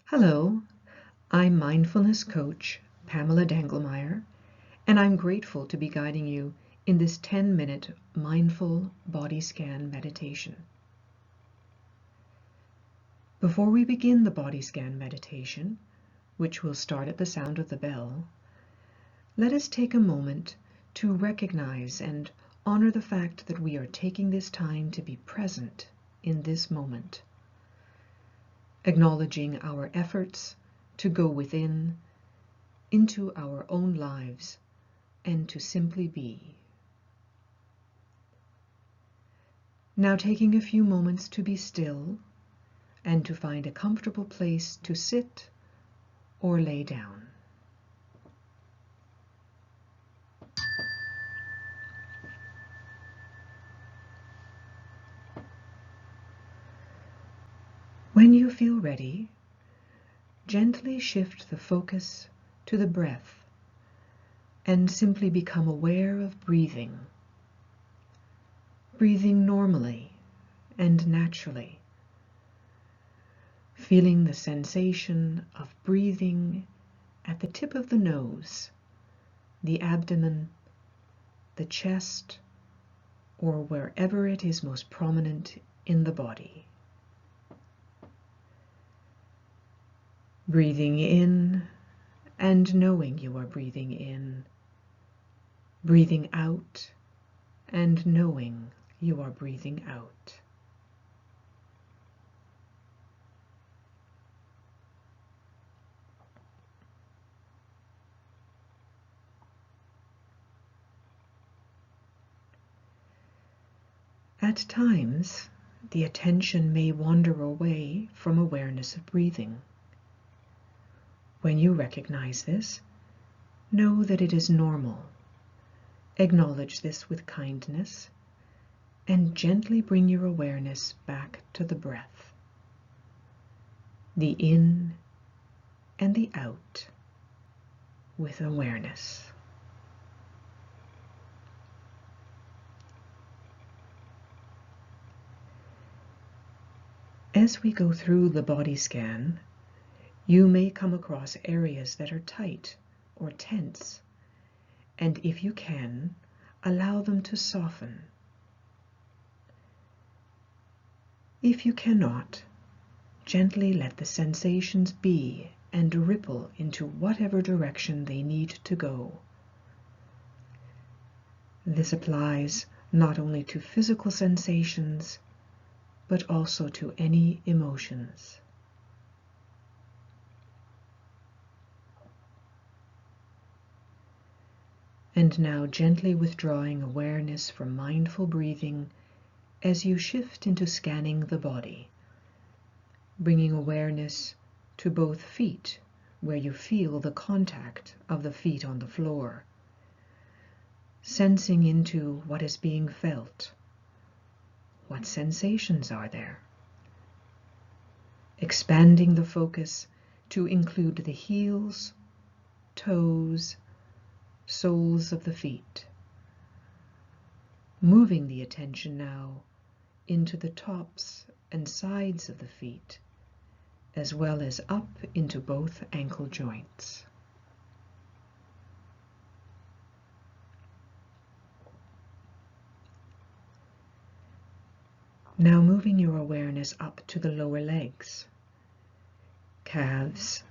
Hello, I'm mindfulness coach Pamela Dangelmaier, and I'm grateful to be guiding you in this 10-minute mindful body scan meditation. Before we begin the body scan meditation, which will start at the sound of the bell, let us take a moment to recognize and honor the fact that we are taking this time to be present in this moment, acknowledging our efforts to go within, into our own lives, and to simply be. Now taking a few moments to be still and to find a comfortable place to sit or lay down. When you feel ready, gently shift the focus to the breath and simply become aware of breathing. Breathing normally and naturally, feeling the sensation of breathing at the tip of the nose, the abdomen, the chest, or wherever it is most prominent in the body. Breathing in and knowing you are breathing in. Breathing out and knowing you are breathing out. At times, the attention may wander away from awareness of breathing. When you recognize this, know that it is normal. Acknowledge this with kindness and gently bring your awareness back to the breath, the in and the out with awareness. As we go through the body scan, you may come across areas that are tight or tense, and if you can, allow them to soften. If you cannot, gently let the sensations be and ripple into whatever direction they need to go. This applies not only to physical sensations, but also to any emotions. And now gently withdrawing awareness from mindful breathing as you shift into scanning the body, bringing awareness to both feet where you feel the contact of the feet on the floor, sensing into what is being felt. What sensations are there? Expanding the focus to include the heels, toes, soles of the feet. Moving the attention now into the tops and sides of the feet, as well as up into both ankle joints. Now moving your awareness up to the lower legs, calves,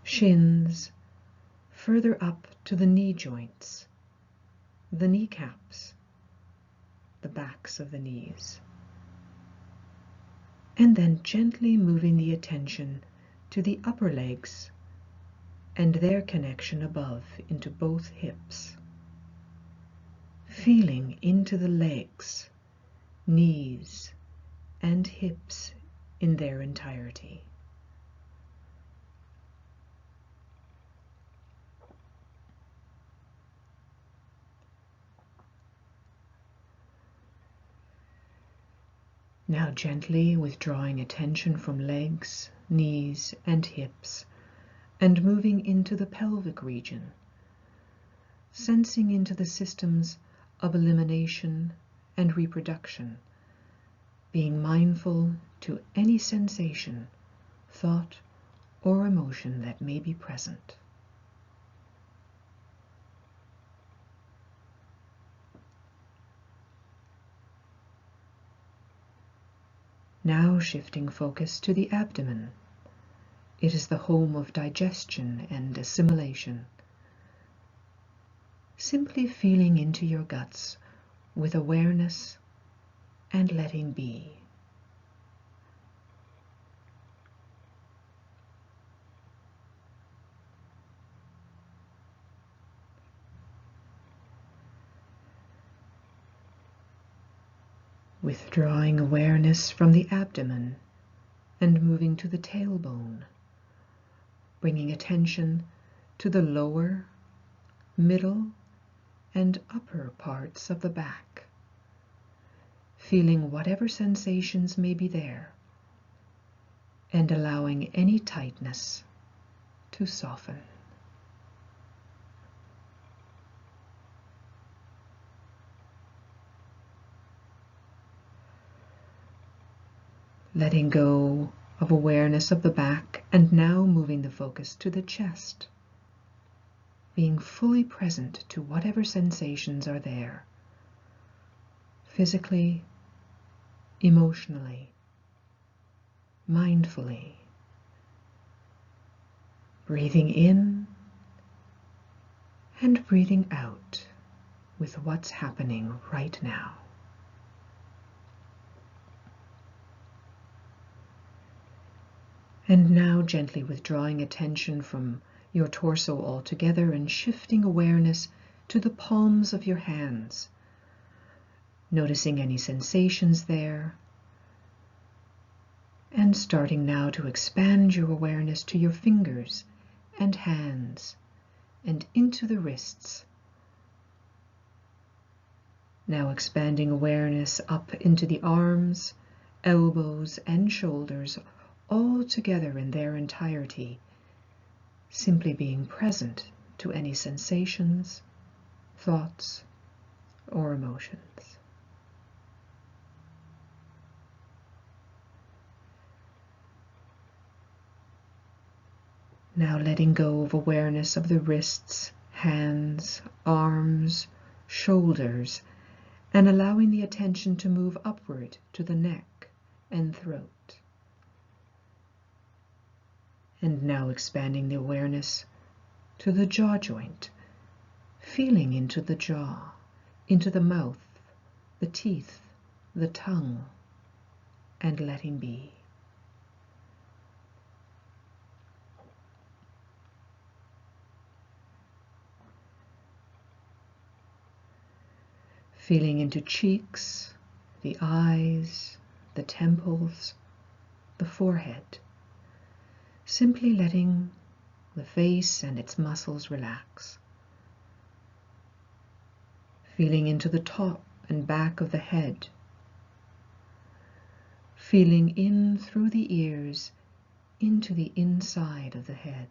shins, further up to the knee joints, the kneecaps, the backs of the knees, and then gently moving the attention to the upper legs and their connection above into both hips, feeling into the legs, knees, and hips in their entirety. Now gently withdrawing attention from legs, knees, and hips, and moving into the pelvic region, sensing into the systems of elimination and reproduction, being mindful to any sensation, thought, or emotion that may be present. Now shifting focus to the abdomen. It is the home of digestion and assimilation. Simply feeling into your guts with awareness and letting be. Withdrawing awareness from the abdomen and moving to the tailbone, bringing attention to the lower, middle, and upper parts of the back, feeling whatever sensations may be there, and allowing any tightness to soften. Letting go of awareness of the back and now moving the focus to the chest, being fully present to whatever sensations are there, physically, emotionally, mindfully. Breathing in and breathing out with what's happening right now. And now gently withdrawing attention from your torso altogether and shifting awareness to the palms of your hands, noticing any sensations there, and starting now to expand your awareness to your fingers and hands and into the wrists. Now expanding awareness up into the arms, elbows, and shoulders, all together in their entirety, simply being present to any sensations, thoughts, or emotions. Now letting go of awareness of the wrists, hands, arms, shoulders, and allowing the attention to move upward to the neck and throat. And now expanding the awareness to the jaw joint, feeling into the jaw, into the mouth, the teeth, the tongue, and letting be. Feeling into cheeks, the eyes, the temples, the forehead. Simply letting the face and its muscles relax. Feeling into the top and back of the head. Feeling in through the ears into the inside of the head.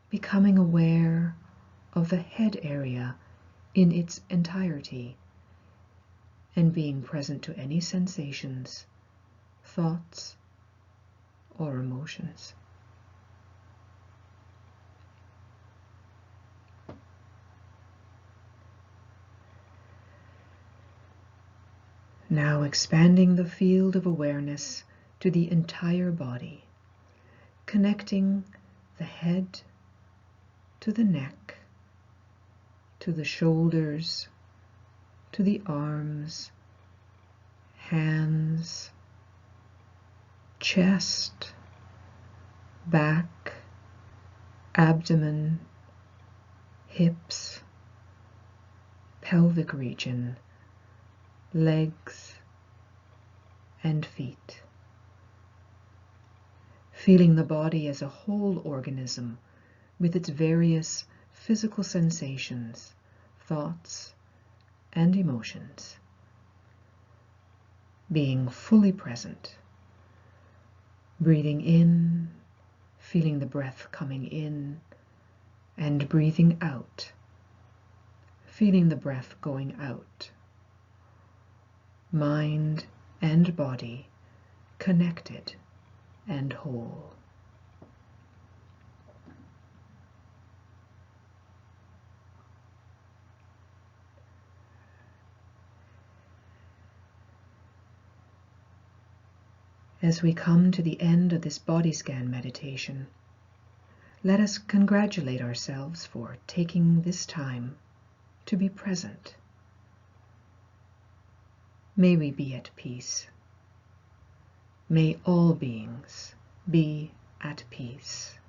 Becoming aware of the head area in its entirety and being present to any sensations, thoughts, or emotions. Now expanding the field of awareness to the entire body, connecting the head to the neck, to the shoulders, to the arms, hands, chest, back, abdomen, hips, pelvic region, legs, and feet. Feeling the body as a whole organism with its various physical sensations, thoughts, and emotions. Being fully present. Breathing in, feeling the breath coming in, and breathing out, feeling the breath going out. Mind and body connected and whole. As we come to the end of this body scan meditation, let us congratulate ourselves for taking this time to be present. May we be at peace. May all beings be at peace.